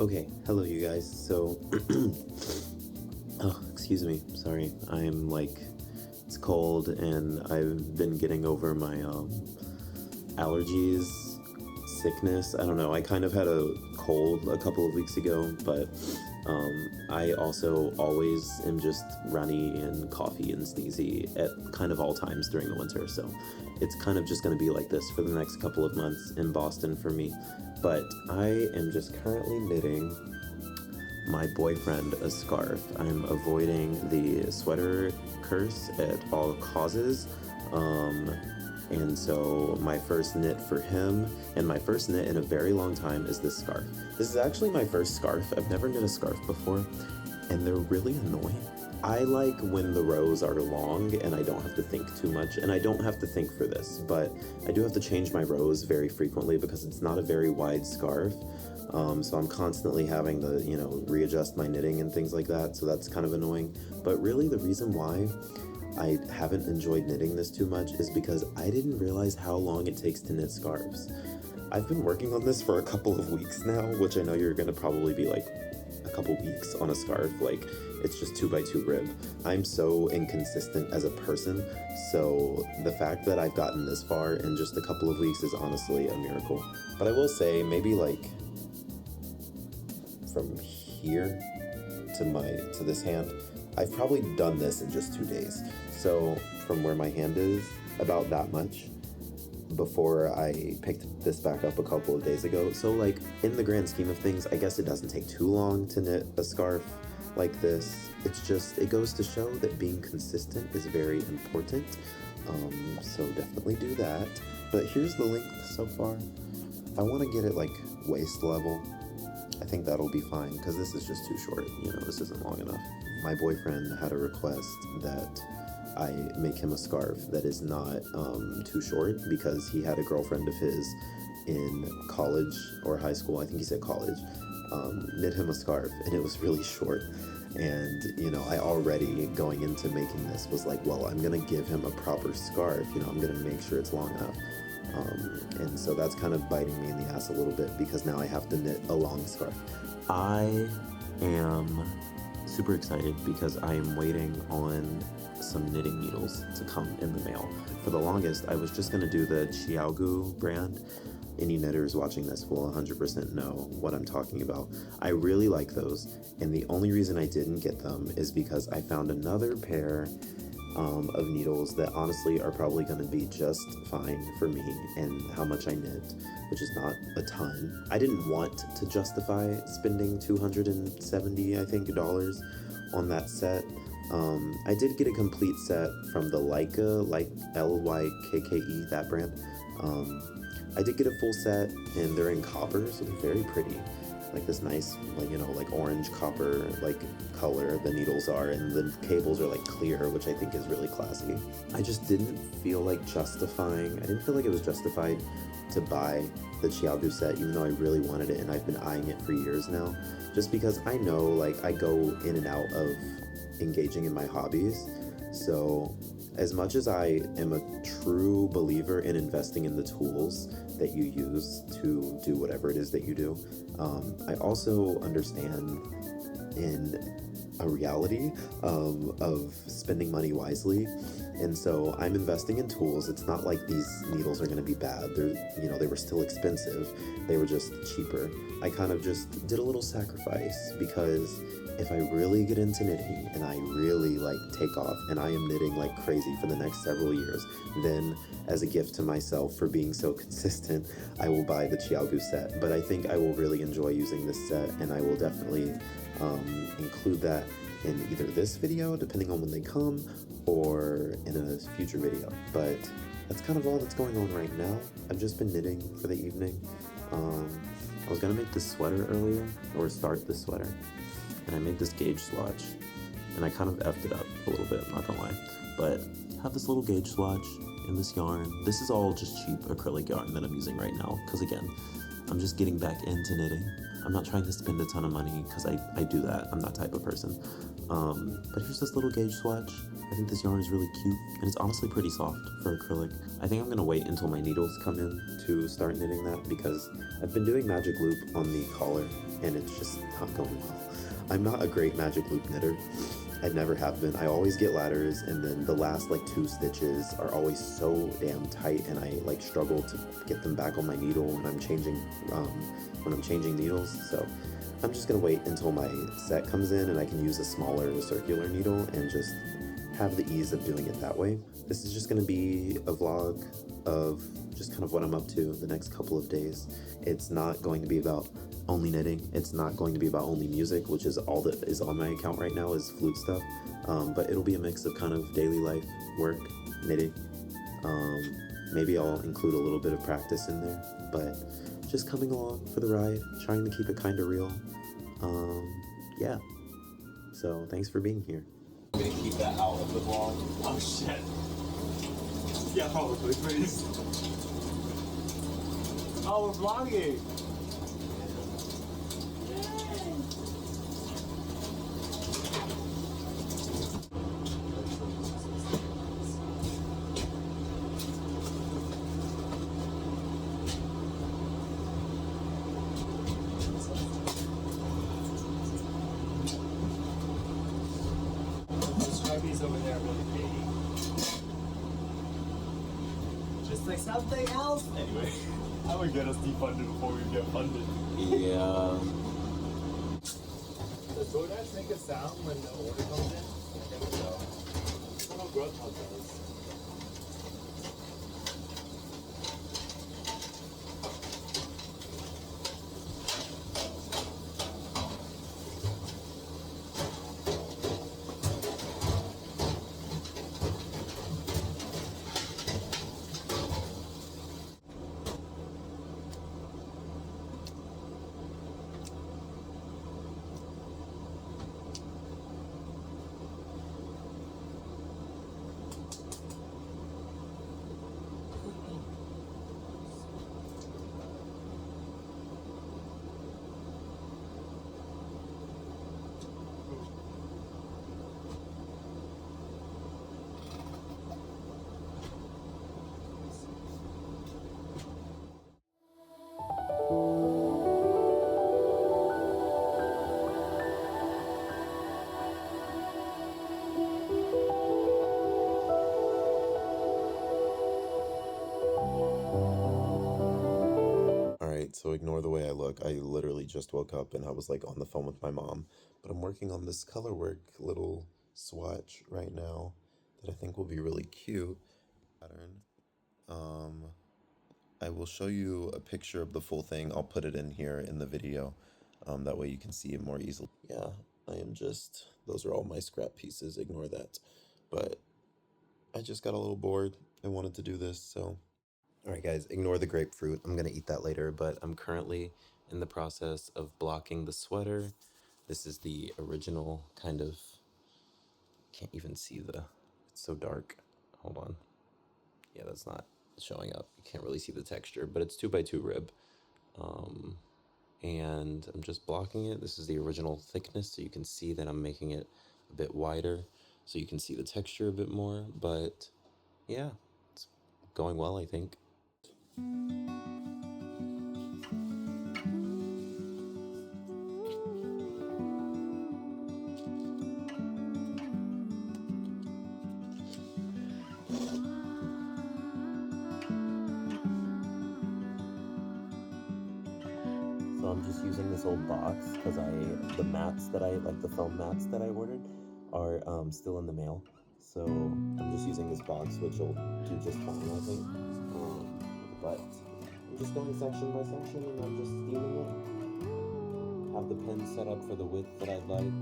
Okay, hello you guys. So, oh, excuse me. Sorry. I'm like, it's cold and I've been getting over my allergies, sickness. I don't know. I kind of had a cold a couple of weeks ago, but I also always am just runny and coughy and sneezy at kind of all times during the winter. So, it's kind of just going to be like this for the next couple of months in Boston for me. But I am just currently knitting my boyfriend a scarf. I'm avoiding the sweater curse at all causes. Um, and so my first knit for him, and my first knit in a very long time, is this scarf. This is actually my first scarf. I've never knit a scarf before, and they're really annoying. I like when the rows are long and I don't have to think too much, and I don't have to think for this, but I do have to change my rows very frequently because it's not a very wide scarf. So I'm constantly having to, readjust my knitting and things like that, so that's kind of annoying. But really the reason why I haven't enjoyed knitting this too much is because I didn't realize how long it takes to knit scarves. I've been working on this for a couple of weeks now, which I know you're gonna probably be like, a couple weeks on a scarf, like it's just 2x2 rib. I'm so inconsistent as a person, so the fact that I've gotten this far in just a couple of weeks is honestly a miracle. But I will say, maybe like from here to this hand, I've probably done this in just 2 days. So from where my hand is, about that much before I picked this back up a couple of days ago. So like in the grand scheme of things, I guess it doesn't take too long to knit a scarf like this. It goes to show that being consistent is very important. So definitely do that. But here's the length so far. I want to get it like waist level. I think that'll be fine because this is just too short. This isn't long enough. My boyfriend had a request that I make him a scarf that is not too short because he had a girlfriend of his in college or high school, I think he said college, knit him a scarf and it was really short. And, I already going into making this was like, well, I'm going to give him a proper scarf, I'm going to make sure it's long enough. And so that's kind of biting me in the ass a little bit because now I have to knit a long scarf. I am super excited because I am waiting on some knitting needles to come in the mail. For the longest, I was just going to do the Chiaogu brand. Any knitters watching this will 100% know what I'm talking about. I really like those, and the only reason I didn't get them is because I found another pair of needles that honestly are probably going to be just fine for me and how much I knit, which is not a ton. I didn't want to justify spending $270, I think, dollars on that set. I did get a complete set from the Lykke, like Lykke, that brand. I did get a full set, and they're in copper, so they're very pretty. Like this nice, like orange copper, like color the needles are, and the cables are like clear, which I think is really classy. I just didn't feel like I didn't feel like it was justified to buy the Chiaogu set, even though I really wanted it, and I've been eyeing it for years now, just because I know, like, I go in and out of engaging in my hobbies. So as much as I am a true believer in investing in the tools that you use to do whatever it is that you do, I also understand in a reality of spending money wisely. And so I'm investing in tools. It's not like these needles are going to be bad. They were still expensive. They were just cheaper. I kind of just did a little sacrifice because if I really get into knitting and I really take off and I am knitting like crazy for the next several years, then as a gift to myself for being so consistent, I will buy the Chiaogu set. But I think I will really enjoy using this set, and I will definitely include that in either this video, depending on when they come, or in a future video. But that's kind of all that's going on right now. I've just been knitting for the evening. I was gonna make this sweater earlier, or start this sweater, and I made this gauge swatch, and I kind of effed it up a little bit, I'm not gonna lie. But I have this little gauge swatch in this yarn. This is all just cheap acrylic yarn that I'm using right now, because again, I'm just getting back into knitting. I'm not trying to spend a ton of money, because I do that. I'm that type of person. But here's this little gauge swatch. I think this yarn is really cute, and it's honestly pretty soft for acrylic. I think I'm gonna wait until my needles come in to start knitting that, because I've been doing magic loop on the collar, and it's just not going well. I'm not a great magic loop knitter. I never have been. I always get ladders, and then the last like 2 stitches are always so damn tight, and I like struggle to get them back on my needle when I'm changing needles. So I'm just gonna wait until my set comes in and I can use a smaller circular needle and just have the ease of doing it that way. This is just gonna be a vlog of just kind of what I'm up to the next couple of days. It's not going to be about only knitting. It's not going to be about only music, which is all that is on my account right now is flute stuff. But it'll be a mix of kind of daily life, work, knitting. Maybe I'll include a little bit of practice in there, but just coming along for the ride, trying to keep it kind of real. Yeah. So thanks for being here. I'm gonna keep that out of the vlog. Oh shit. Yeah, probably, please. Oh, we're vlogging. These over there really big. Just like something else. Anyway, I would get us defunded before we get funded. Yeah. Does DoorDash make a sound when the order comes in? I think so. I don't know Grubhub does. So ignore the way I look. I literally just woke up and I was like on the phone with my mom. But I'm working on this color work little swatch right now that I think will be really cute. Pattern. I will show you a picture of the full thing. I'll put it in here in the video. That way you can see it more easily. Yeah, I am just, those are all my scrap pieces. Ignore that. But I just got a little bored. I wanted to do this, so. All right, guys, ignore the grapefruit. I'm gonna eat that later, but I'm currently in the process of blocking the sweater. This is the original kind of, can't even see it's so dark. Hold on. Yeah, that's not showing up. You can't really see the texture, but it's 2x2 rib. And I'm just blocking it. This is the original thickness, so you can see that I'm making it a bit wider, so you can see the texture a bit more, but yeah, it's going well, I think. So I'm just using this old box because the mats that the foam mats that I ordered are still in the mail. So I'm just using this box, which will do just fine, I think. But I'm just going section by section and I'm just steaming it. Have the pin set up for the width that I'd like.